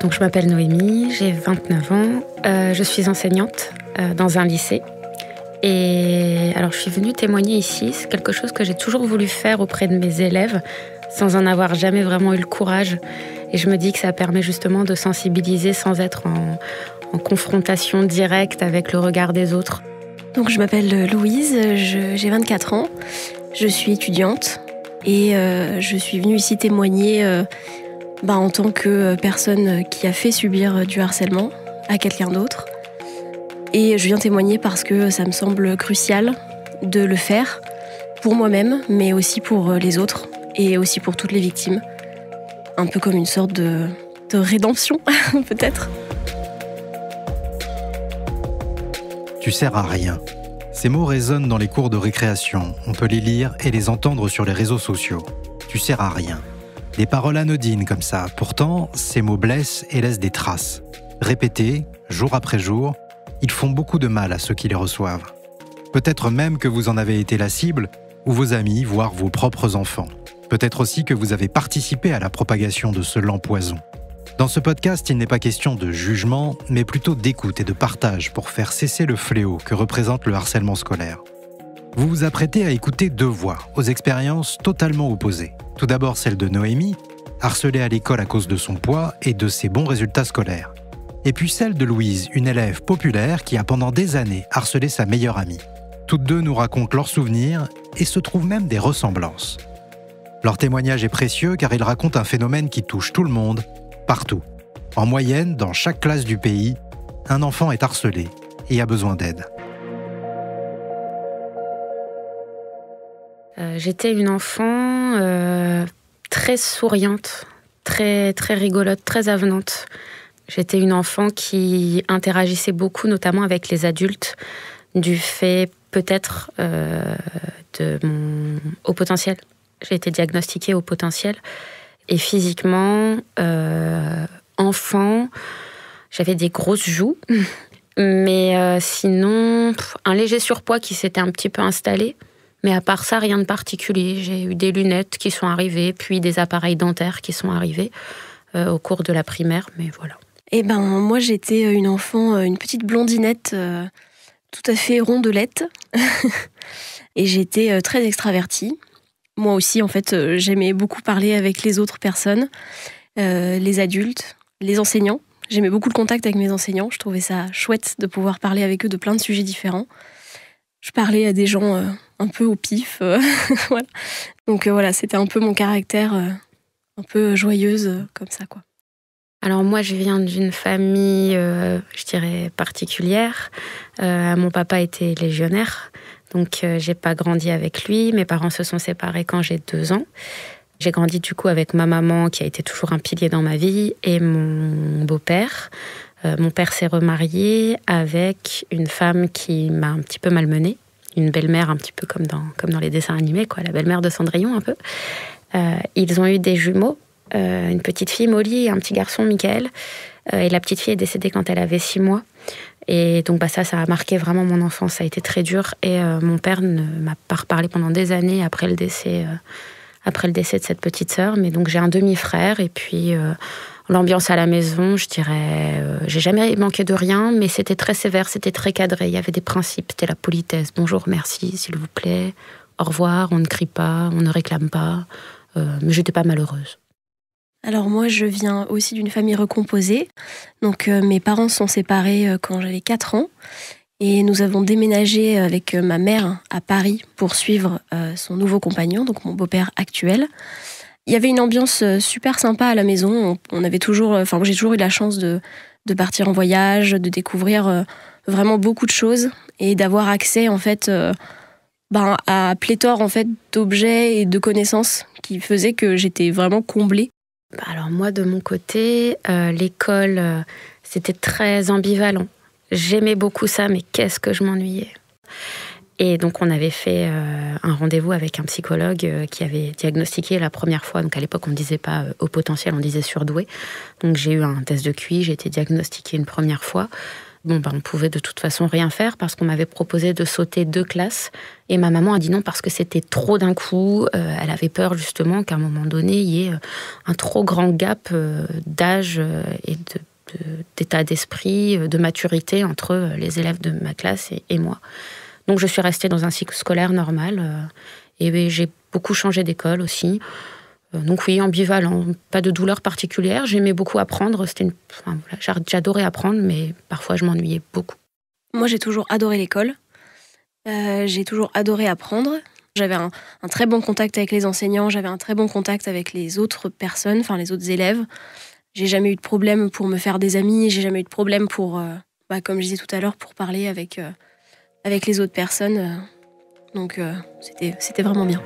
Donc je m'appelle Noémie, j'ai 29 ans, je suis enseignante dans un lycée. Et alors je suis venue témoigner ici, c'est quelque chose que j'ai toujours voulu faire auprès de mes élèves, sans en avoir jamais vraiment eu le courage. Et je me dis que ça permet justement de sensibiliser sans être en confrontation directe avec le regard des autres. Donc je m'appelle Louise, j'ai 24 ans, je suis étudiante et je suis venue ici témoigner en tant que personne qui a fait subir du harcèlement à quelqu'un d'autre. Et je viens témoigner parce que ça me semble crucial de le faire pour moi-même, mais aussi pour les autres et aussi pour toutes les victimes. Un peu comme une sorte de rédemption, peut-être. Tu sers à rien. Ces mots résonnent dans les cours de récréation. On peut les lire et les entendre sur les réseaux sociaux. Tu sers à rien. Des paroles anodines comme ça. Pourtant, ces mots blessent et laissent des traces. Répétés, jour après jour, ils font beaucoup de mal à ceux qui les reçoivent. Peut-être même que vous en avez été la cible, ou vos amis, voire vos propres enfants. Peut-être aussi que vous avez participé à la propagation de ce lent poison. Dans ce podcast, il n'est pas question de jugement, mais plutôt d'écoute et de partage pour faire cesser le fléau que représente le harcèlement scolaire. Vous vous apprêtez à écouter deux voix, aux expériences totalement opposées. Tout d'abord celle de Noémie, harcelée à l'école à cause de son poids et de ses bons résultats scolaires. Et puis celle de Louise, une élève populaire qui a pendant des années harcelé sa meilleure amie. Toutes deux nous racontent leurs souvenirs et se trouvent même des ressemblances. Leur témoignage est précieux car il raconte un phénomène qui touche tout le monde, partout. En moyenne, dans chaque classe du pays, un enfant est harcelé et a besoin d'aide. J'étais une enfant très souriante, très rigolote, très avenante. J'étais une enfant qui interagissait beaucoup, notamment avec les adultes, du fait peut-être de mon haut potentiel. J'ai été diagnostiquée au potentiel. Et physiquement, enfant, j'avais des grosses joues. Mais sinon, un léger surpoids qui s'était un petit peu installé. Mais à part ça, rien de particulier. J'ai eu des lunettes qui sont arrivées, puis des appareils dentaires qui sont arrivés au cours de la primaire. Mais voilà. Moi, j'étais une enfant, une petite blondinette tout à fait rondelette. Et j'étais très extravertie. Moi aussi, en fait, j'aimais beaucoup parler avec les autres personnes, les adultes, les enseignants. J'aimais beaucoup le contact avec mes enseignants. Je trouvais ça chouette de pouvoir parler avec eux de plein de sujets différents. Je parlais à des gens un peu au pif. Voilà. Donc voilà, c'était un peu mon caractère, un peu joyeuse, comme ça, quoi. Alors moi, je viens d'une famille, je dirais, particulière. Mon papa était légionnaire, donc j'ai pas grandi avec lui. Mes parents se sont séparés quand j'ai 2 ans. J'ai grandi du coup avec ma maman, qui a été toujours un pilier dans ma vie, et mon beau-père. Mon père s'est remarié avec une femme qui m'a un petit peu malmenée, une belle-mère un petit peu comme dans les dessins animés, quoi, la belle-mère de Cendrillon un peu. Ils ont eu des jumeaux. Une petite fille, Molly, et un petit garçon, Michael. Et la petite fille est décédée quand elle avait 6 mois. Et donc ça a marqué vraiment mon enfance. Ça a été très dur. Et mon père ne m'a pas reparlé pendant des années après le décès de cette petite sœur. Mais donc j'ai un demi-frère. Et puis l'ambiance à la maison, je dirais, j'ai jamais manqué de rien, mais c'était très sévère, c'était très cadré. Il y avait des principes, c'était la politesse. Bonjour, merci, s'il vous plaît. Au revoir, on ne crie pas, on ne réclame pas. Mais j'étais pas malheureuse. Alors moi, je viens aussi d'une famille recomposée. Donc mes parents se sont séparés quand j'avais 4 ans. Et nous avons déménagé avec ma mère à Paris pour suivre son nouveau compagnon, donc mon beau-père actuel. Il y avait une ambiance super sympa à la maison. On avait toujours, moi, j'ai toujours eu la chance de partir en voyage, de découvrir vraiment beaucoup de choses et d'avoir accès en fait à pléthore en fait d'objets et de connaissances qui faisaient que j'étais vraiment comblée. Alors moi, de mon côté, l'école, c'était très ambivalent. J'aimais beaucoup ça, mais qu'est-ce que je m'ennuyais. Et donc on avait fait un rendez-vous avec un psychologue qui avait diagnostiqué la première fois. Donc à l'époque, on ne disait pas haut potentiel, on disait surdoué. Donc j'ai eu un test de QI, j'ai été diagnostiquée une première fois. On pouvait de toute façon rien faire parce qu'on m'avait proposé de sauter 2 classes. Et ma maman a dit non parce que c'était trop d'un coup. Elle avait peur justement qu'à un moment donné, il y ait un trop grand gap d'âge et d'état d'esprit, de maturité entre les élèves de ma classe et moi. Donc je suis restée dans un cycle scolaire normal. Et j'ai beaucoup changé d'école aussi. Donc oui, ambivalent, pas de douleur particulière. J'aimais beaucoup apprendre. J'adorais apprendre, mais parfois je m'ennuyais beaucoup. Moi, j'ai toujours adoré l'école. J'ai toujours adoré apprendre. J'avais un très bon contact avec les enseignants. J'avais un très bon contact avec les autres personnes, enfin les autres élèves. J'ai jamais eu de problème pour me faire des amis. J'ai jamais eu de problème pour, comme je disais tout à l'heure, pour parler avec les autres personnes. Donc c'était vraiment bien.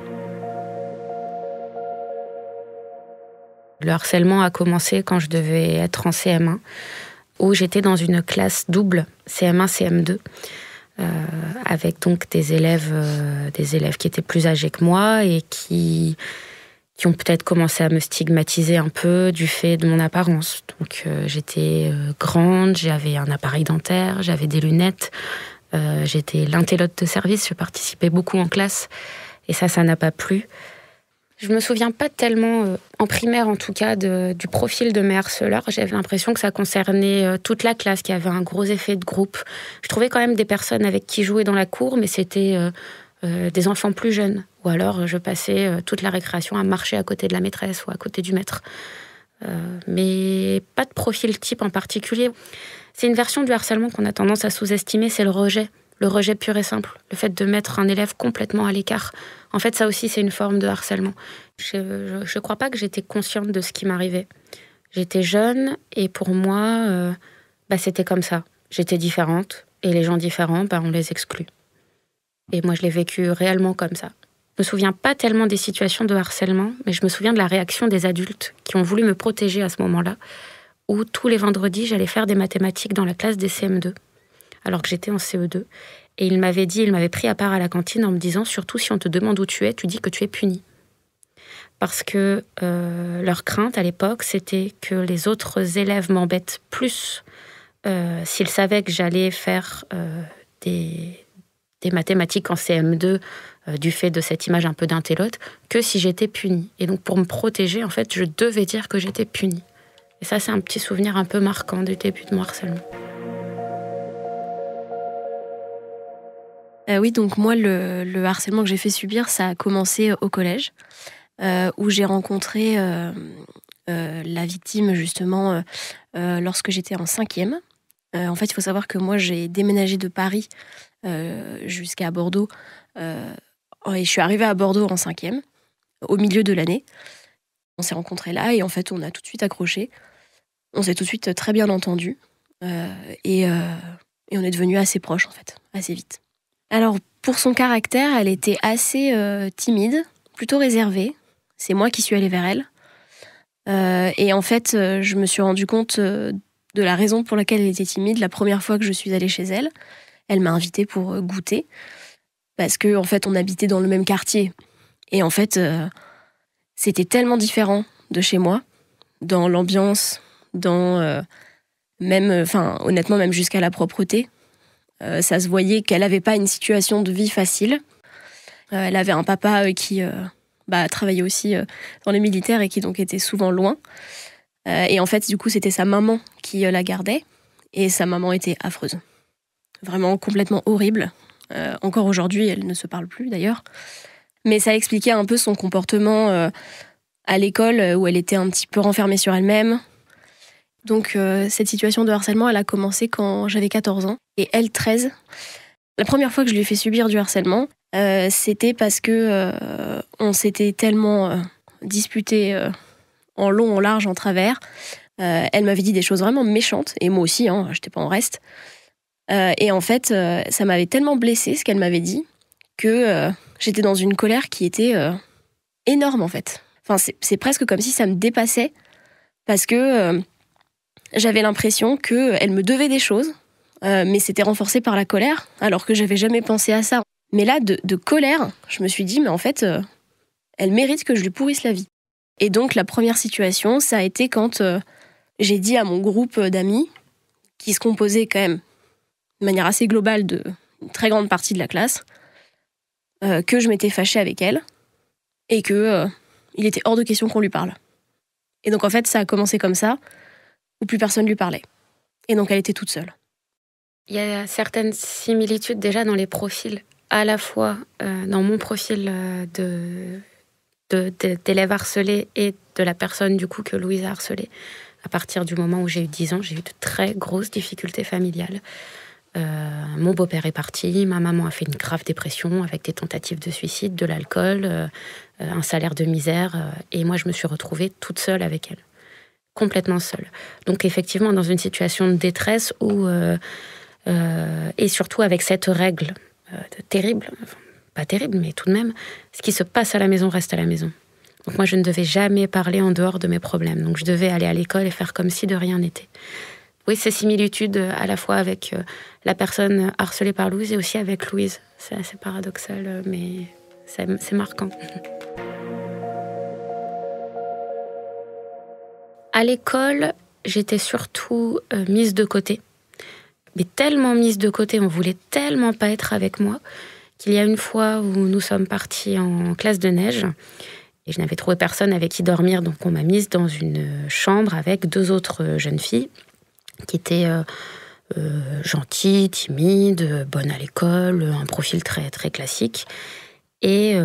Le harcèlement a commencé quand je devais être en CM1, où j'étais dans une classe double, CM1, CM2, avec donc des élèves qui étaient plus âgés que moi et qui ont peut-être commencé à me stigmatiser un peu du fait de mon apparence. Donc j'étais grande, j'avais un appareil dentaire, j'avais des lunettes, j'étais l'intellote de service, je participais beaucoup en classe, et ça n'a pas plu. Je me souviens pas tellement, en primaire en tout cas, du profil de mes harceleurs. J'avais l'impression que ça concernait toute la classe, qu'il y avait un gros effet de groupe. Je trouvais quand même des personnes avec qui jouer dans la cour, mais c'était des enfants plus jeunes. Ou alors je passais toute la récréation à marcher à côté de la maîtresse ou à côté du maître. Mais pas de profil type en particulier. C'est une version du harcèlement qu'on a tendance à sous-estimer, c'est le rejet. Le rejet pur et simple, le fait de mettre un élève complètement à l'écart. En fait, ça aussi, c'est une forme de harcèlement. Je crois pas que j'étais consciente de ce qui m'arrivait. J'étais jeune et pour moi, c'était comme ça. J'étais différente et les gens différents, on les exclut. Et moi, je l'ai vécu réellement comme ça. Je me souviens pas tellement des situations de harcèlement, mais je me souviens de la réaction des adultes qui ont voulu me protéger à ce moment-là, où tous les vendredis, j'allais faire des mathématiques dans la classe des CM2. Alors que j'étais en CE2. Et il m'avait pris à part à la cantine en me disant, surtout si on te demande où tu es, tu dis que tu es puni. Parce que leur crainte à l'époque, c'était que les autres élèves m'embêtent plus s'ils savaient que j'allais faire des mathématiques en CM2 du fait de cette image un peu d'intellote, que si j'étais punie. Et donc pour me protéger, en fait, je devais dire que j'étais punie. Et ça, c'est un petit souvenir un peu marquant du début de mon harcèlement. Oui, donc moi, le harcèlement que j'ai fait subir, ça a commencé au collège, où j'ai rencontré la victime, justement, lorsque j'étais en 5e. En fait, il faut savoir que moi, j'ai déménagé de Paris jusqu'à Bordeaux. Et je suis arrivée à Bordeaux en 5e, au milieu de l'année. On s'est rencontrés là et en fait, on a tout de suite accroché. On s'est tout de suite très bien entendus. Et on est devenus assez proches, en fait, assez vite. Alors, pour son caractère, elle était assez timide, plutôt réservée. C'est moi qui suis allée vers elle. Et en fait, je me suis rendu compte de la raison pour laquelle elle était timide la première fois que je suis allée chez elle. Elle m'a invitée pour goûter, parce qu'en fait, on habitait dans le même quartier. Et en fait, c'était tellement différent de chez moi, dans l'ambiance, dans honnêtement, même jusqu'à la propreté. Ça se voyait qu'elle n'avait pas une situation de vie facile. Elle avait un papa qui travaillait aussi dans les militaires et qui donc était souvent loin. Et en fait, du coup, c'était sa maman qui la gardait. Et sa maman était affreuse. Vraiment complètement horrible. Encore aujourd'hui, elle ne se parle plus d'ailleurs. Mais ça expliquait un peu son comportement à l'école où elle était un petit peu renfermée sur elle-même. Donc cette situation de harcèlement, elle a commencé quand j'avais 14 ans et elle 13. La première fois que je lui ai fait subir du harcèlement, c'était parce que on s'était tellement disputé en long, en large, en travers. Elle m'avait dit des choses vraiment méchantes, et moi aussi, j'étais pas en reste. Et en fait, ça m'avait tellement blessée ce qu'elle m'avait dit que j'étais dans une colère qui était énorme en fait. Enfin, c'est presque comme si ça me dépassait parce que j'avais l'impression qu'elle me devait des choses, mais c'était renforcé par la colère, alors que j'avais jamais pensé à ça. Mais là, de colère, je me suis dit, mais en fait, elle mérite que je lui pourrisse la vie. Et donc, la première situation, ça a été quand j'ai dit à mon groupe d'amis, qui se composait quand même de manière assez globale d'une très grande partie de la classe, que je m'étais fâchée avec elle et que il était hors de question qu'on lui parle. Et donc en fait, ça a commencé comme ça, où plus personne lui parlait. Et donc elle était toute seule. Il y a certaines similitudes déjà dans les profils, à la fois dans mon profil d'élève harcelé et de la personne du coup que Louise a harcelée. À partir du moment où j'ai eu 10 ans, j'ai eu de très grosses difficultés familiales. Mon beau-père est parti, ma maman a fait une grave dépression avec des tentatives de suicide, de l'alcool, un salaire de misère. Et moi, je me suis retrouvée toute seule avec elle. Complètement seule. Donc effectivement, dans une situation de détresse où... et surtout avec cette règle terrible, enfin, pas terrible, mais tout de même, ce qui se passe à la maison reste à la maison. Donc moi, je ne devais jamais parler en dehors de mes problèmes. Donc je devais aller à l'école et faire comme si de rien n'était. Oui, ces similitudes à la fois avec la personne harcelée par Louise et aussi avec Louise. C'est assez paradoxal, mais c'est marquant. À l'école, j'étais surtout mise de côté. Mais tellement mise de côté, on voulait tellement pas être avec moi, qu'il y a une fois où nous sommes partis en classe de neige, et je n'avais trouvé personne avec qui dormir, donc on m'a mise dans une chambre avec 2 autres jeunes filles, qui étaient gentilles, timides, bonnes à l'école, un profil très, très classique. Et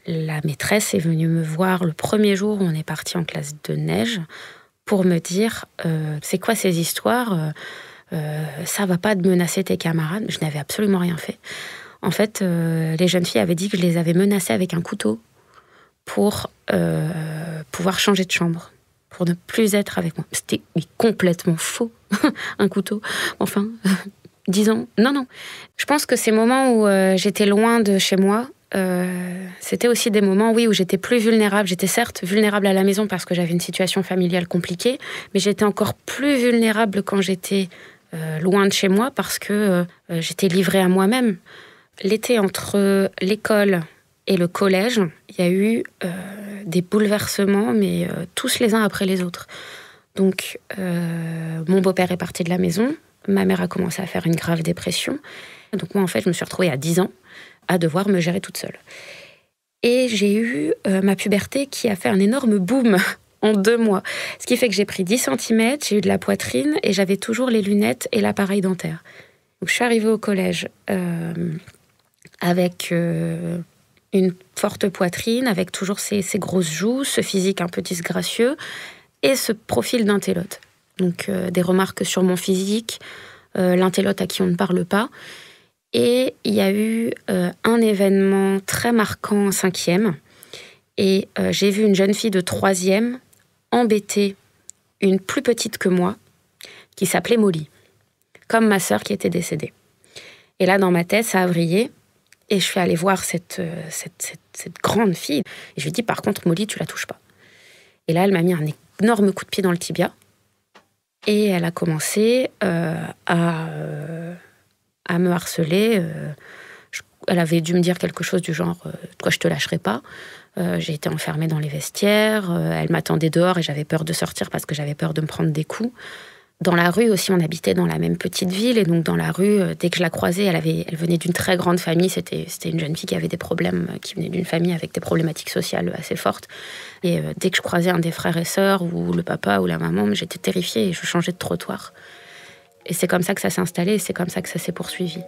la maîtresse est venue me voir le premier jour où on est parti en classe de neige pour me dire « C'est quoi ces histoires ça va pas de menacer tes camarades ?» Je n'avais absolument rien fait. En fait, les jeunes filles avaient dit que je les avais menacées avec un couteau pour pouvoir changer de chambre, pour ne plus être avec moi. C'était complètement faux, un couteau. Enfin, disons, non. Je pense que ces moments où j'étais loin de chez moi, c'était aussi des moments, oui, où j'étais plus vulnérable. J'étais certes vulnérable à la maison parce que j'avais une situation familiale compliquée, mais j'étais encore plus vulnérable quand j'étais loin de chez moi parce que j'étais livrée à moi-même. L'été entre l'école et le collège, il y a eu des bouleversements, mais tous les uns après les autres. Donc, mon beau-père est parti de la maison, ma mère a commencé à faire une grave dépression. Donc moi, en fait, je me suis retrouvée à 10 ans à devoir me gérer toute seule. Et j'ai eu ma puberté qui a fait un énorme boom en 2 mois. Ce qui fait que j'ai pris 10 cm, j'ai eu de la poitrine et j'avais toujours les lunettes et l'appareil dentaire. Donc je suis arrivée au collège avec une forte poitrine, avec toujours ces grosses joues, ce physique un peu disgracieux et ce profil d'intellote. Donc des remarques sur mon physique, l'intellote à qui on ne parle pas. Et il y a eu un événement très marquant en 5e. Et j'ai vu une jeune fille de 3e embêter une plus petite que moi, qui s'appelait Molly, comme ma sœur qui était décédée. Et là, dans ma tête, ça a vrillé. Et je suis allée voir cette grande fille. Et je lui ai dit, par contre, Molly, tu la touches pas. Et là, elle m'a mis un énorme coup de pied dans le tibia. Et elle a commencé à me harceler. Elle avait dû me dire quelque chose du genre « Toi, je te lâcherai pas ». J'ai été enfermée dans les vestiaires. Elle m'attendait dehors et j'avais peur de sortir parce que j'avais peur de me prendre des coups. Dans la rue aussi, on habitait dans la même petite ville. Et donc, dans la rue, dès que je la croisais, elle venait d'une très grande famille. C'était une jeune fille qui avait des problèmes, qui venait d'une famille avec des problématiques sociales assez fortes. Et dès que je croisais un des frères et sœurs, ou le papa, ou la maman, j'étais terrifiée et je changeais de trottoir. Et c'est comme ça que ça s'est installé et c'est comme ça que ça s'est poursuivi.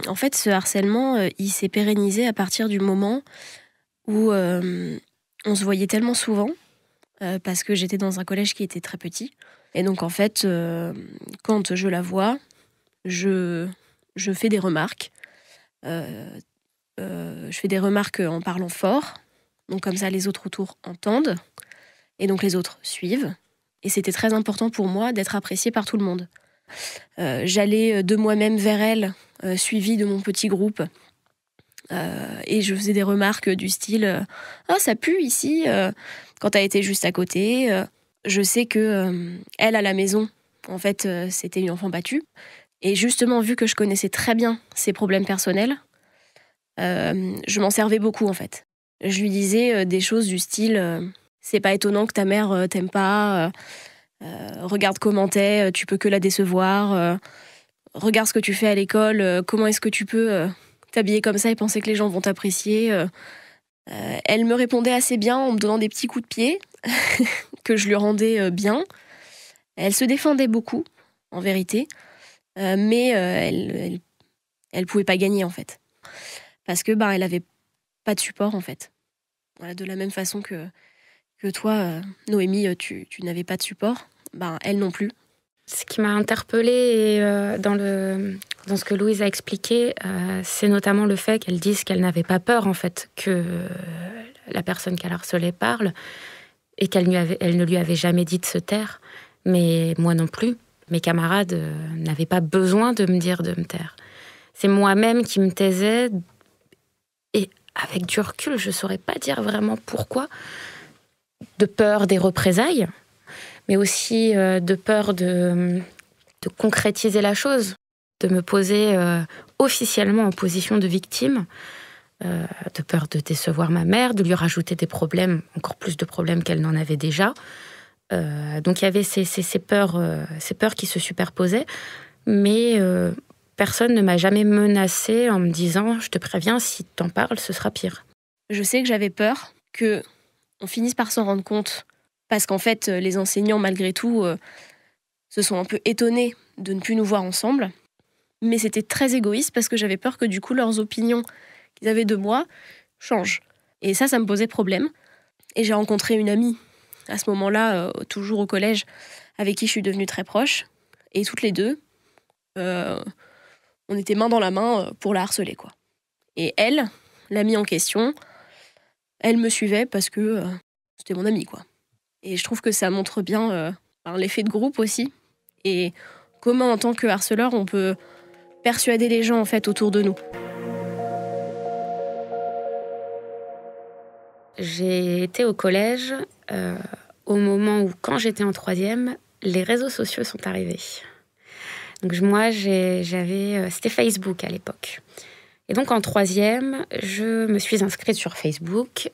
En fait, ce harcèlement, il s'est pérennisé à partir du moment où on se voyait tellement souvent, parce que j'étais dans un collège qui était très petit. Et donc, en fait, quand je la vois, je fais des remarques. Je fais des remarques en parlant fort. Donc, comme ça, les autres autour entendent. Et donc, les autres suivent. Et c'était très important pour moi d'être appréciée par tout le monde. J'allais de moi-même vers elle, suivie de mon petit groupe, et je faisais des remarques du style « Ah, ça pue ici !» quand elle était juste à côté. Je sais que elle, à la maison, en fait, c'était une enfant battue. Et justement, vu que je connaissais très bien ses problèmes personnels, je m'en servais beaucoup en fait. Je lui disais des choses du style c'est pas étonnant que ta mère t'aime pas, regarde comment t'es, tu peux que la décevoir, regarde ce que tu fais à l'école, comment est-ce que tu peux t'habiller comme ça et penser que les gens vont t'apprécier. Elle me répondait assez bien en me donnant des petits coups de pied que je lui rendais bien. Elle se défendait beaucoup, en vérité, mais elle pouvait pas gagner en fait, parce que elle avait pas de support en fait. Voilà, de la même façon que toi, Noémie, tu n'avais pas de support, elle non plus. Ce qui m'a interpellée dans ce que Louise a expliqué, c'est notamment le fait qu'elle dise qu'elle n'avait pas peur en fait que la personne qu'elle harcelait parle, et qu'elle ne lui avait jamais dit de se taire. Mais moi non plus. Mes camarades n'avaient pas besoin de me dire de me taire. C'est moi-même qui me taisais, et avec du recul, je ne saurais pas dire vraiment pourquoi. De peur des représailles, mais aussi de peur de concrétiser la chose, de me poser officiellement en position de victime, de peur de décevoir ma mère, de lui rajouter des problèmes, encore plus de problèmes qu'elle n'en avait déjà. Donc il y avait ces peurs qui se superposaient, mais personne ne m'a jamais menacée en me disant « je te préviens, si t'en parles, ce sera pire ». Je sais que j'avais peur qu'on finisse par s'en rendre compte, parce qu'en fait, les enseignants, malgré tout, se sont un peu étonnés de ne plus nous voir ensemble. Mais c'était très égoïste, parce que j'avais peur que du coup, leurs opinions qu'ils avaient de moi changent. Et ça me posait problème. Et j'ai rencontré une amie, à ce moment-là, toujours au collège, avec qui je suis devenue très proche. Et toutes les deux, on était main dans la main pour la harceler, quoi. Et elle, l'amie en question, elle me suivait parce que c'était mon amie, quoi. Et je trouve que ça montre bien l'effet de groupe aussi. Et comment, en tant que harceleur, on peut persuader les gens, en fait, autour de nous. J'ai été au collège au moment où, quand j'étais en 3e, les réseaux sociaux sont arrivés. Donc moi, c'était Facebook à l'époque. Et donc en 3e, je me suis inscrite sur Facebook.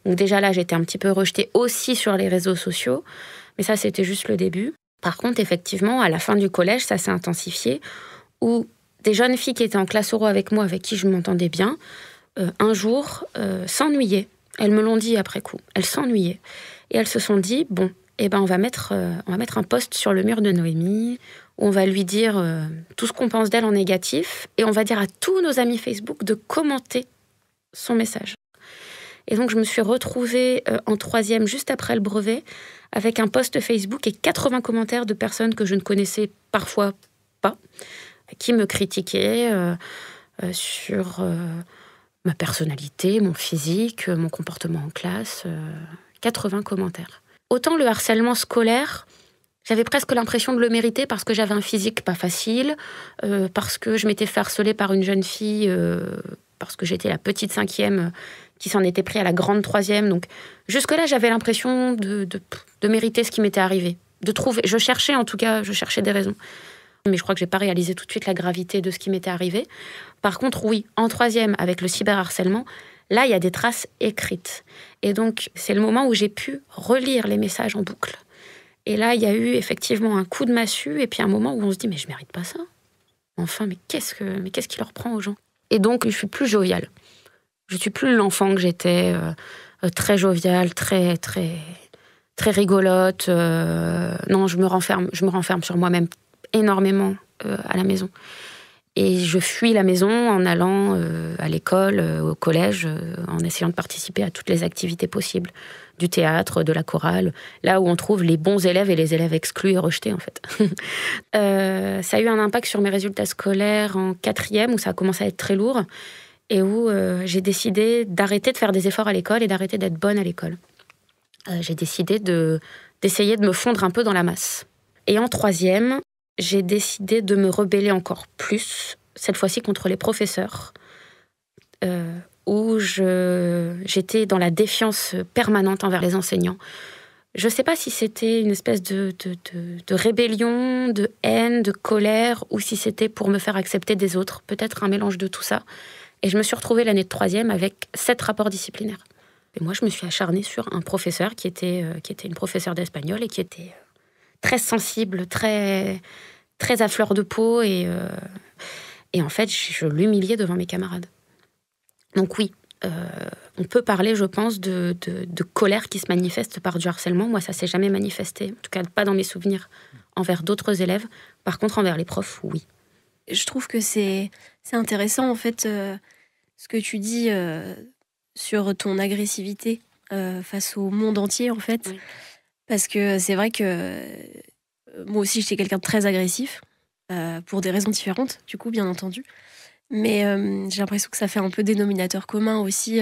Donc déjà là, j'étais un petit peu rejetée aussi sur les réseaux sociaux, mais ça, c'était juste le début. Par contre, effectivement, à la fin du collège, ça s'est intensifié, où des jeunes filles qui étaient en classe oraux avec moi, avec qui je m'entendais bien, un jour, s'ennuyaient. Elles me l'ont dit après coup. Elles s'ennuyaient. Et elles se sont dit, bon, on va mettre un post sur le mur de Noémie, où on va lui dire tout ce qu'on pense d'elle en négatif, et on va dire à tous nos amis Facebook de commenter son message. Et donc, je me suis retrouvée en 3e, juste après le brevet, avec un post Facebook et 80 commentaires de personnes que je ne connaissais parfois pas, qui me critiquaient sur ma personnalité, mon physique, mon comportement en classe. 80 commentaires. Autant le harcèlement scolaire, j'avais presque l'impression de le mériter parce que j'avais un physique pas facile, parce que je m'étais fait harceler par une jeune fille, parce que j'étais la petite 5e qui s'en était pris à la grande 3e. Donc jusque-là, j'avais l'impression de mériter ce qui m'était arrivé. Je cherchais des raisons. Mais je crois que j'ai pas réalisé tout de suite la gravité de ce qui m'était arrivé. Par contre, oui, en 3e, avec le cyberharcèlement, là, il y a des traces écrites. Et donc, c'est le moment où j'ai pu relire les messages en boucle. Et là, il y a eu effectivement un coup de massue, et puis un moment où on se dit, mais je mérite pas ça. Enfin, mais qu'est-ce qui leur prend aux gens? Et donc, je suis plus joviale. Je suis plus l'enfant que j'étais, très joviale, très, très, très rigolote. Non, je me renferme sur moi-même énormément à la maison. Et je fuis la maison en allant à l'école, au collège, en essayant de participer à toutes les activités possibles. Du théâtre, de la chorale, là où on trouve les bons élèves et les élèves exclus et rejetés, en fait. Ça a eu un impact sur mes résultats scolaires en 4e, où ça a commencé à être très lourd, et où j'ai décidé d'arrêter de faire des efforts à l'école et d'arrêter d'être bonne à l'école. J'ai décidé d'essayer de me fondre un peu dans la masse. Et en 3e, j'ai décidé de me rebeller encore plus, cette fois-ci contre les professeurs, où j'étais dans la défiance permanente envers les enseignants. Je ne sais pas si c'était une espèce de rébellion, de haine, de colère, ou si c'était pour me faire accepter des autres. Peut-être un mélange de tout ça. Et je me suis retrouvée l'année de troisième avec 7 rapports disciplinaires. Et moi, je me suis acharnée sur un professeur qui était une professeure d'espagnol et qui était très sensible, très, très à fleur de peau. Et en fait, je l'humiliais devant mes camarades. Donc oui, on peut parler, je pense, de colère qui se manifeste par du harcèlement. Moi, ça ne s'est jamais manifesté, en tout cas pas dans mes souvenirs, envers d'autres élèves. Par contre, envers les profs, oui. Je trouve que c'est intéressant, en fait, ce que tu dis sur ton agressivité face au monde entier, en fait. Oui. Parce que c'est vrai que moi aussi, j'étais quelqu'un de très agressif, pour des raisons différentes, du coup, bien entendu. Mais j'ai l'impression que ça fait un peu dénominateur commun aussi,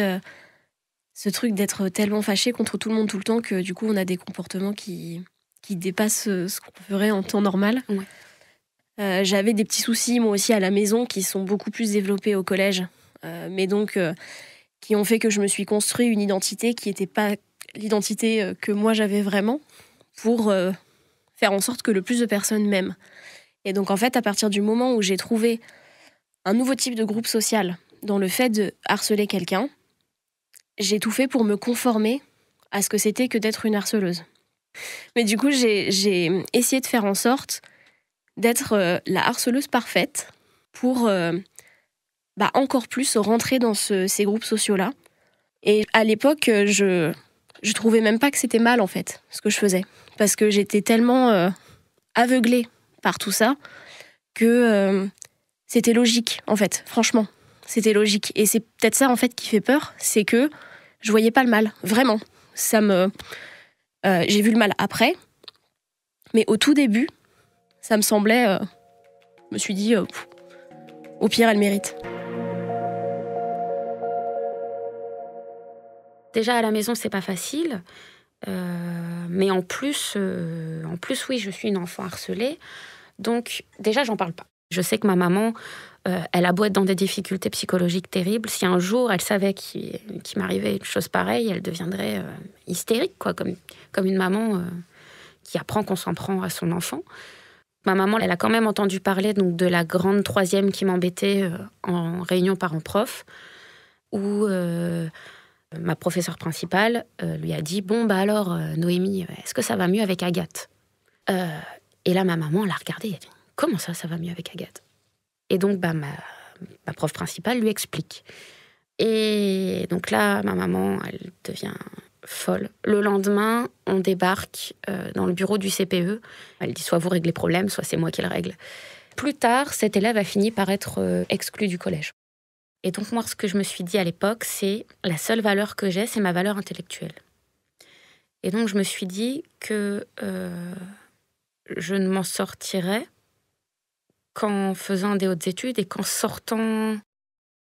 ce truc d'être tellement fâché contre tout le monde tout le temps que du coup, on a des comportements qui dépassent ce qu'on ferait en temps normal. Ouais. J'avais des petits soucis, moi aussi, à la maison, qui sont beaucoup plus développés au collège. Mais donc, qui ont fait que je me suis construit une identité qui n'était pas l'identité que moi j'avais vraiment, pour faire en sorte que le plus de personnes m'aiment. Et donc, en fait, à partir du moment où j'ai trouvé un nouveau type de groupe social dans le fait de harceler quelqu'un, j'ai tout fait pour me conformer à ce que c'était que d'être une harceleuse. Mais du coup, j'ai essayé de faire en sorte d'être la harceleuse parfaite pour encore plus rentrer dans ces groupes sociaux-là. Et à l'époque, je trouvais même pas que c'était mal, en fait, ce que je faisais. Parce que j'étais tellement aveuglée par tout ça que c'était logique, en fait, franchement. C'était logique. Et c'est peut-être ça, en fait, qui fait peur, c'est que je voyais pas le mal, vraiment. J'ai vu le mal après, mais au tout début, ça me semblait... je me suis dit, au pire, elle mérite. Déjà, à la maison, c'est pas facile. Mais en plus, oui, je suis une enfant harcelée. Donc, déjà, j'en parle pas. Je sais que ma maman, elle a beau être dans des difficultés psychologiques terribles. Si un jour, elle savait qu'il m'arrivait une chose pareille, elle deviendrait hystérique, quoi, comme une maman qui apprend qu'on s'en prend à son enfant. Ma maman, elle a quand même entendu parler donc, de la grande troisième qui m'embêtait en réunion parents-prof, où ma professeure principale lui a dit « Bon, bah alors, Noémie, est-ce que ça va mieux avec Agathe ?» Et là, ma maman l'a regardée et a dit « Comment ça va mieux avec Agathe ?» Et donc, ma prof principale lui explique. Et donc là, ma maman, elle devient folle. Le lendemain, on débarque dans le bureau du CPE. Elle dit soit vous réglez le problème, soit c'est moi qui le règle. Plus tard, cet élève a fini par être exclu du collège. Et donc moi, ce que je me suis dit à l'époque, c'est la seule valeur que j'ai, c'est ma valeur intellectuelle. Et donc je me suis dit que je ne m'en sortirais qu'en faisant des hautes études et qu'en sortant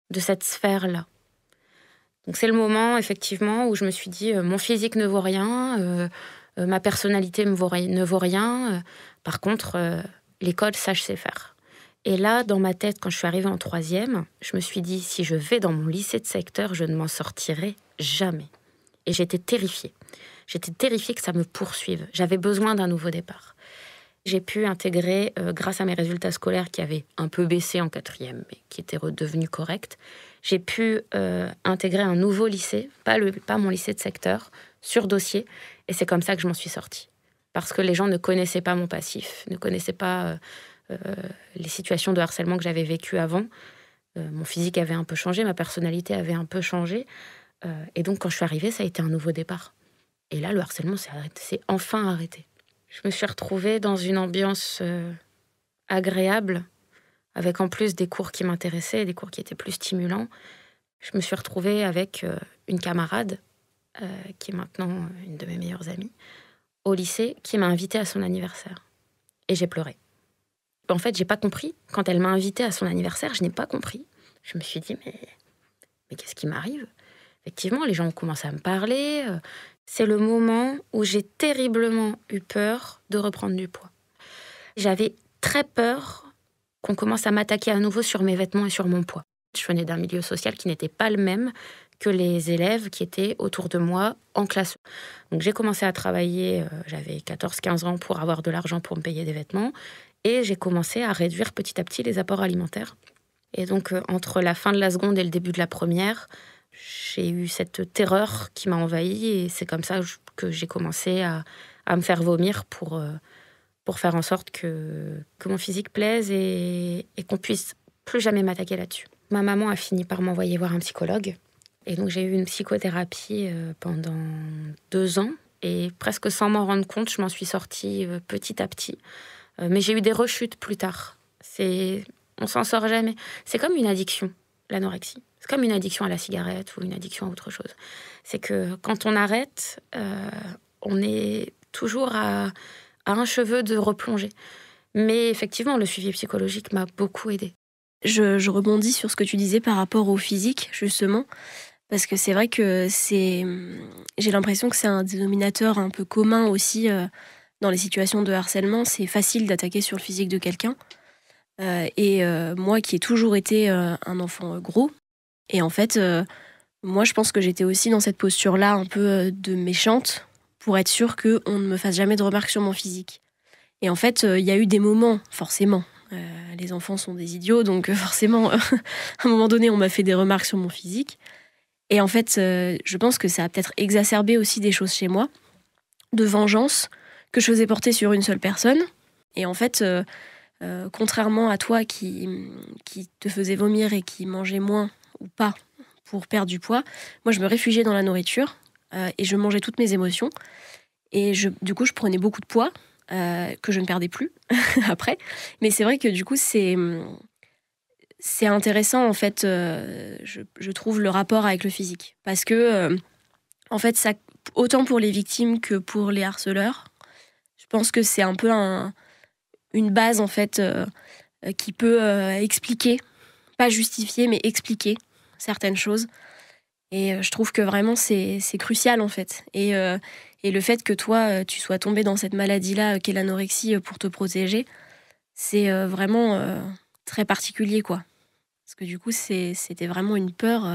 de cette sphère-là. Donc c'est le moment, effectivement, où je me suis dit mon physique ne vaut rien, ma personnalité ne vaut rien. Par contre, l'école, ça, je sais faire. Et là, dans ma tête, quand je suis arrivée en troisième, je me suis dit, si je vais dans mon lycée de secteur, je ne m'en sortirai jamais. Et j'étais terrifiée. J'étais terrifiée que ça me poursuive. J'avais besoin d'un nouveau départ. J'ai pu intégrer, grâce à mes résultats scolaires qui avaient un peu baissé en quatrième, mais qui étaient redevenus corrects, j'ai pu intégrer un nouveau lycée, pas mon lycée de secteur, sur dossier. Et c'est comme ça que je m'en suis sortie. Parce que les gens ne connaissaient pas mon passif, ne connaissaient pas les situations de harcèlement que j'avais vécues avant. Mon physique avait un peu changé, ma personnalité avait un peu changé. Et donc, quand je suis arrivée, ça a été un nouveau départ. Et là, le harcèlement s'est enfin arrêté. Je me suis retrouvée dans une ambiance agréable, avec en plus des cours qui m'intéressaient, des cours qui étaient plus stimulants. Je me suis retrouvée avec une camarade, qui est maintenant une de mes meilleures amies, au lycée, qui m'a invitée à son anniversaire. Et j'ai pleuré. En fait, j'ai pas compris. Quand elle m'a invitée à son anniversaire, je n'ai pas compris. Je me suis dit, mais qu'est-ce qui m'arrive ? Effectivement, les gens ont commencé à me parler. C'est le moment où j'ai terriblement eu peur de reprendre du poids. J'avais très peur qu'on commence à m'attaquer à nouveau sur mes vêtements et sur mon poids. Je venais d'un milieu social qui n'était pas le même que les élèves qui étaient autour de moi en classe. Donc j'ai commencé à travailler, j'avais 14-15 ans pour avoir de l'argent pour me payer des vêtements, et j'ai commencé à réduire petit à petit les apports alimentaires. Et donc, entre la fin de la seconde et le début de la première, j'ai eu cette terreur qui m'a envahie. Et c'est comme ça que j'ai commencé à me faire vomir pour faire en sorte que mon physique plaise et qu'on puisse plus jamais m'attaquer là-dessus. Ma maman a fini par m'envoyer voir un psychologue. Et donc, j'ai eu une psychothérapie pendant 2 ans. Et presque sans m'en rendre compte, je m'en suis sortie petit à petit. Mais j'ai eu des rechutes plus tard. On s'en sort jamais. C'est comme une addiction, l'anorexie. C'est comme une addiction à la cigarette ou une addiction à autre chose. C'est que quand on arrête, on est toujours à un cheveu de replonger. Mais effectivement, le suivi psychologique m'a beaucoup aidée. Je rebondis sur ce que tu disais par rapport au physique, justement. Parce que c'est vrai que j'ai l'impression que c'est un dénominateur un peu commun aussi dans les situations de harcèlement. C'est facile d'attaquer sur le physique de quelqu'un. Moi qui ai toujours été un enfant gros, et en fait, moi je pense que j'étais aussi dans cette posture-là un peu de méchante pour être sûre qu'on ne me fasse jamais de remarques sur mon physique. Et en fait, il y a eu des moments, forcément. Les enfants sont des idiots, donc forcément, à un moment donné, on m'a fait des remarques sur mon physique. Et en fait, je pense que ça a peut-être exacerbé aussi des choses chez moi, de vengeance, que je faisais porter sur une seule personne. Et en fait, contrairement à toi qui te faisait vomir et qui mangeait moins ou pas pour perdre du poids, moi je me réfugiais dans la nourriture et je mangeais toutes mes émotions. Et du coup, je prenais beaucoup de poids que je ne perdais plus après. Mais c'est vrai que du coup, c'est intéressant, en fait, je trouve, le rapport avec le physique. Parce que, en fait, ça, autant pour les victimes que pour les harceleurs, je pense que c'est un peu une base, en fait, qui peut expliquer, pas justifier, mais expliquer certaines choses. Et je trouve que vraiment, c'est crucial, en fait. Et le fait que toi, tu sois tombée dans cette maladie-là, qu'est l'anorexie, pour te protéger, c'est vraiment très particulier, quoi. Parce que du coup, c'était vraiment une peur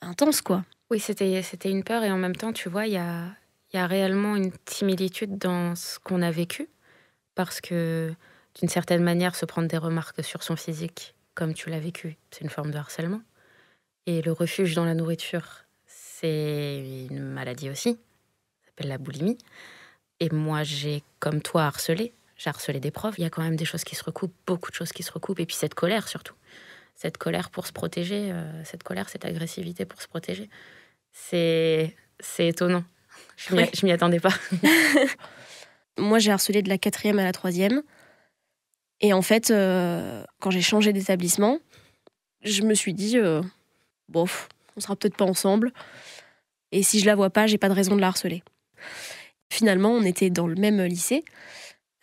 intense, quoi. Oui, c'était une peur et en même temps, tu vois, il y a réellement une similitude dans ce qu'on a vécu. Parce que, d'une certaine manière, se prendre des remarques sur son physique, comme tu l'as vécu, c'est une forme de harcèlement. Et le refuge dans la nourriture, c'est une maladie aussi. Ça s'appelle la boulimie. Et moi, j'ai, comme toi, harcelé. J'ai harcelé des profs. Il y a quand même des choses qui se recoupent, beaucoup de choses qui se recoupent. Et puis cette colère, surtout. Cette colère pour se protéger, cette agressivité pour se protéger. C'est étonnant. Je m'y attendais pas. Moi, j'ai harcelé de la 4e à la 3e. Et en fait, quand j'ai changé d'établissement, je me suis dit, bof, on sera peut-être pas ensemble. Et si je la vois pas, j'ai pas de raison de la harceler. Finalement, on était dans le même lycée.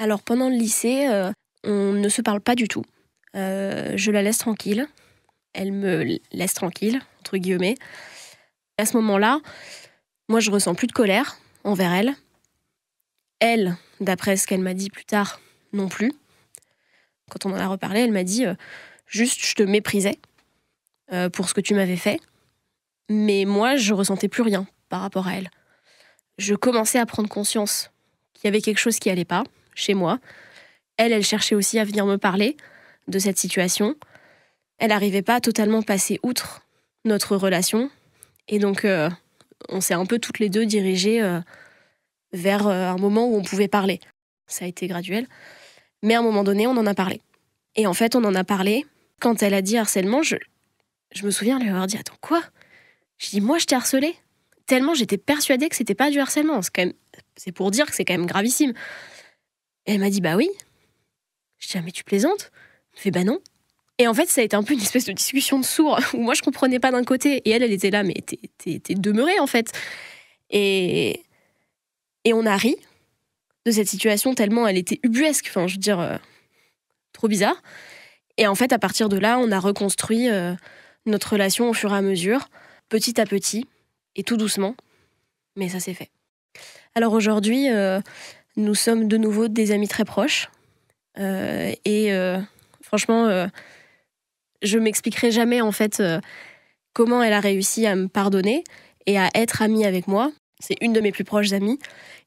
Alors, pendant le lycée, on ne se parle pas du tout. Je la laisse tranquille. Elle me laisse tranquille, entre guillemets. À ce moment-là, moi, je ressens plus de colère envers elle. Elle, d'après ce qu'elle m'a dit plus tard, non plus. Quand on en a reparlé, elle m'a dit juste, je te méprisais pour ce que tu m'avais fait. Mais moi, je ressentais plus rien par rapport à elle. Je commençais à prendre conscience qu'il y avait quelque chose qui allait pas chez moi. Elle cherchait aussi à venir me parler de cette situation. Elle n'arrivait pas à totalement passer outre notre relation. Et donc, on s'est un peu toutes les deux dirigées vers un moment où on pouvait parler. Ça a été graduel. Mais à un moment donné, on en a parlé. Et en fait, on en a parlé. Quand elle a dit harcèlement, je me souviens lui avoir dit « Attends, quoi ?» Je dis « Moi, je t'ai harcelé ?» Tellement j'étais persuadée que c'était pas du harcèlement. C'est pour dire que c'est quand même gravissime. Et elle m'a dit « Bah oui. » Je dis « Ah, mais tu plaisantes ?» Elle fait « Bah non. » Et en fait, ça a été un peu une espèce de discussion de sourds où moi, je comprenais pas d'un côté. Et elle était là, mais t'es demeurée, en fait. Et on a ri de cette situation tellement elle était ubuesque. Enfin, je veux dire, trop bizarre. Et en fait, à partir de là, on a reconstruit notre relation au fur et à mesure, petit à petit, et tout doucement. Mais ça s'est fait. Alors aujourd'hui, nous sommes de nouveau des amis très proches. Franchement, je m'expliquerai jamais, en fait, comment elle a réussi à me pardonner et à être amie avec moi. C'est une de mes plus proches amies.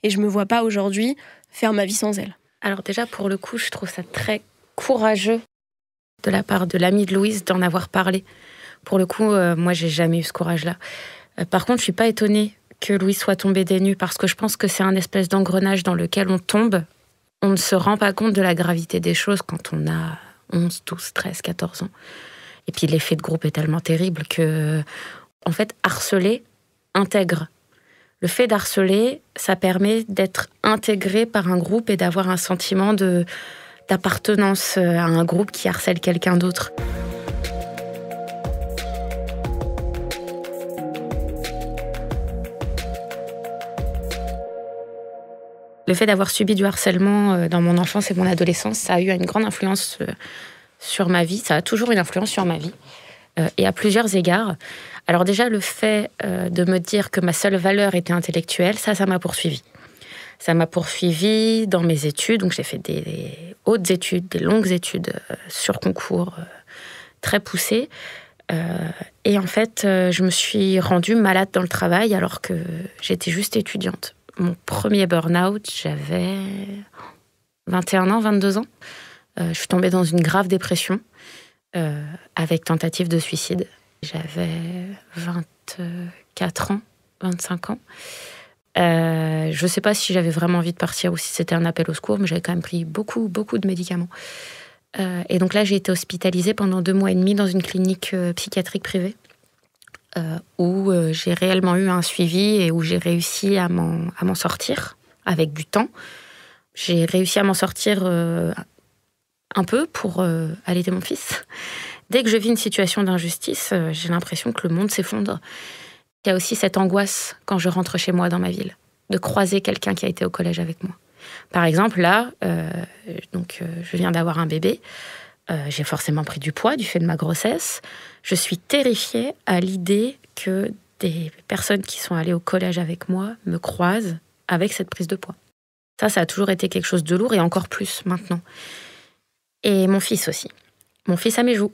Et je me vois pas aujourd'hui faire ma vie sans elle. Alors déjà, pour le coup, je trouve ça très courageux de la part de l'ami de Louise d'en avoir parlé. Pour le coup, moi, j'ai jamais eu ce courage-là. Par contre, je suis pas étonnée que Louise soit tombée des nues parce que je pense que c'est un espèce d'engrenage dans lequel on tombe. On ne se rend pas compte de la gravité des choses quand on a 11, 12, 13, 14 ans. Et puis l'effet de groupe est tellement terrible que, en fait, harceler intègre. Le fait d'harceler, ça permet d'être intégré par un groupe et d'avoir un sentiment d'appartenance à un groupe qui harcèle quelqu'un d'autre. Le fait d'avoir subi du harcèlement dans mon enfance et mon adolescence, ça a eu une grande influence sur ma vie. Ça a toujours une influence sur ma vie, et à plusieurs égards. Alors déjà, le fait de me dire que ma seule valeur était intellectuelle, ça m'a poursuivie. Ça m'a poursuivie dans mes études. Donc j'ai fait des hautes études, des longues études sur concours très poussées. Et en fait, je me suis rendue malade dans le travail alors que j'étais juste étudiante. Mon premier burn-out, j'avais 21 ans, 22 ans. Je suis tombée dans une grave dépression avec tentative de suicide. J'avais 24 ans, 25 ans. Je ne sais pas si j'avais vraiment envie de partir ou si c'était un appel au secours, mais j'avais quand même pris beaucoup de médicaments. Et donc là, j'ai été hospitalisée pendant 2 mois et demi dans une clinique psychiatrique privée. Où j'ai réellement eu un suivi et où j'ai réussi à m'en sortir avec du temps. J'ai réussi à m'en sortir un peu pour allaiter mon fils. Dès que je vis une situation d'injustice, j'ai l'impression que le monde s'effondre. Il y a aussi cette angoisse quand je rentre chez moi dans ma ville, de croiser quelqu'un qui a été au collège avec moi. Par exemple, là, je viens d'avoir un bébé. J'ai forcément pris du poids du fait de ma grossesse. Je suis terrifiée à l'idée que des personnes qui sont allées au collège avec moi me croisent avec cette prise de poids. Ça a toujours été quelque chose de lourd et encore plus maintenant. Et mon fils aussi. Mon fils a mes joues.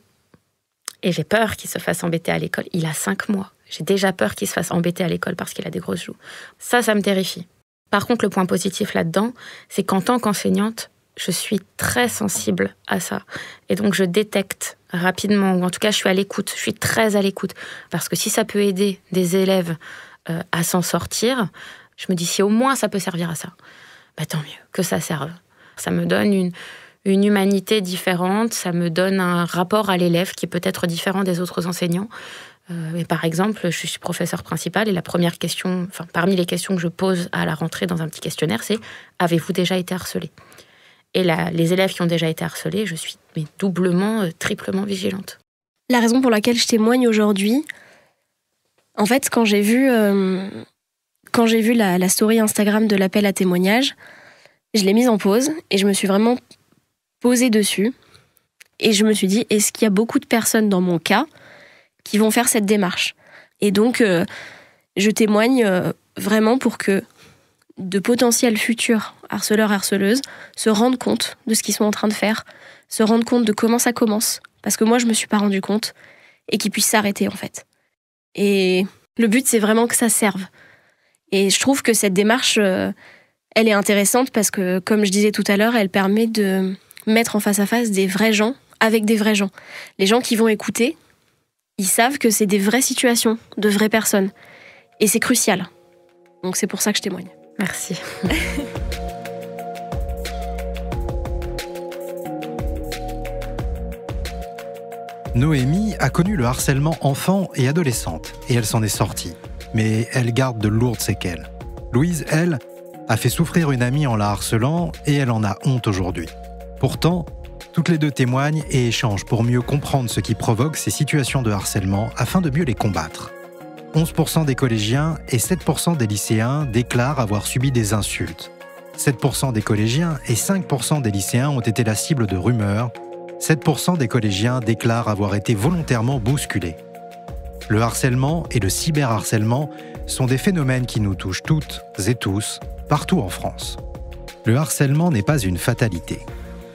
Et j'ai peur qu'il se fasse embêter à l'école. Il a 5 mois. J'ai déjà peur qu'il se fasse embêter à l'école parce qu'il a des grosses joues. Ça me terrifie. Par contre, le point positif là-dedans, c'est qu'en tant qu'enseignante, je suis très sensible à ça. Et donc, je détecte rapidement, ou en tout cas, je suis à l'écoute. Je suis très à l'écoute. Parce que si ça peut aider des élèves à s'en sortir, je me dis, si au moins ça peut servir à ça, tant mieux, que ça serve. Ça me donne une humanité différente, ça me donne un rapport à l'élève qui est peut-être différent des autres enseignants. Mais par exemple, je suis professeure principale et la première question, parmi les questions que je pose à la rentrée dans un petit questionnaire, c'est « Avez-vous déjà été harcelé ?» Et les élèves qui ont déjà été harcelés, je suis doublement, triplement vigilante. La raison pour laquelle je témoigne aujourd'hui, en fait, quand j'ai vu la story Instagram de l'appel à témoignage, je l'ai mise en pause et je me suis vraiment posée dessus. Et je me suis dit, est-ce qu'il y a beaucoup de personnes dans mon cas qui vont faire cette démarche ? Et donc, je témoigne vraiment pour que de potentiels futurs harceleurs, harceleuses se rendent compte de ce qu'ils sont en train de faire, se rendent compte de comment ça commence. Parce que moi, je me suis pas rendu compte et qu'ils puissent s'arrêter, en fait. Et le but, c'est vraiment que ça serve. Et je trouve que cette démarche, elle est intéressante parce que, comme je disais tout à l'heure, elle permet de mettre en face à face des vrais gens avec des vrais gens. Les gens qui vont écouter, ils savent que c'est des vraies situations, de vraies personnes. Et c'est crucial. Donc c'est pour ça que je témoigne. Merci. Noémie a connu le harcèlement enfant et adolescente, et elle s'en est sortie. Mais elle garde de lourdes séquelles. Louise, elle, a fait souffrir une amie en la harcelant, et elle en a honte aujourd'hui. Pourtant, toutes les deux témoignent et échangent pour mieux comprendre ce qui provoque ces situations de harcèlement afin de mieux les combattre. 11% des collégiens et 7% des lycéens déclarent avoir subi des insultes. 7% des collégiens et 5% des lycéens ont été la cible de rumeurs. 7% des collégiens déclarent avoir été volontairement bousculés. Le harcèlement et le cyberharcèlement sont des phénomènes qui nous touchent toutes et tous, partout en France. Le harcèlement n'est pas une fatalité.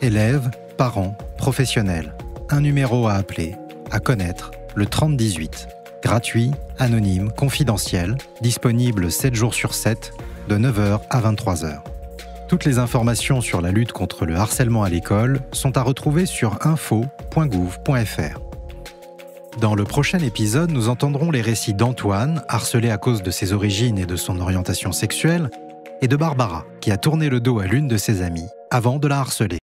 Élèves, parents, professionnels, un numéro à appeler, à connaître, le 3018. Gratuit, anonyme, confidentiel, disponible 7 jours sur 7, de 9h à 23h. Toutes les informations sur la lutte contre le harcèlement à l'école sont à retrouver sur info.gouv.fr. Dans le prochain épisode, nous entendrons les récits d'Antoine, harcelé à cause de ses origines et de son orientation sexuelle, et de Barbara, qui a tourné le dos à l'une de ses amies avant de la harceler.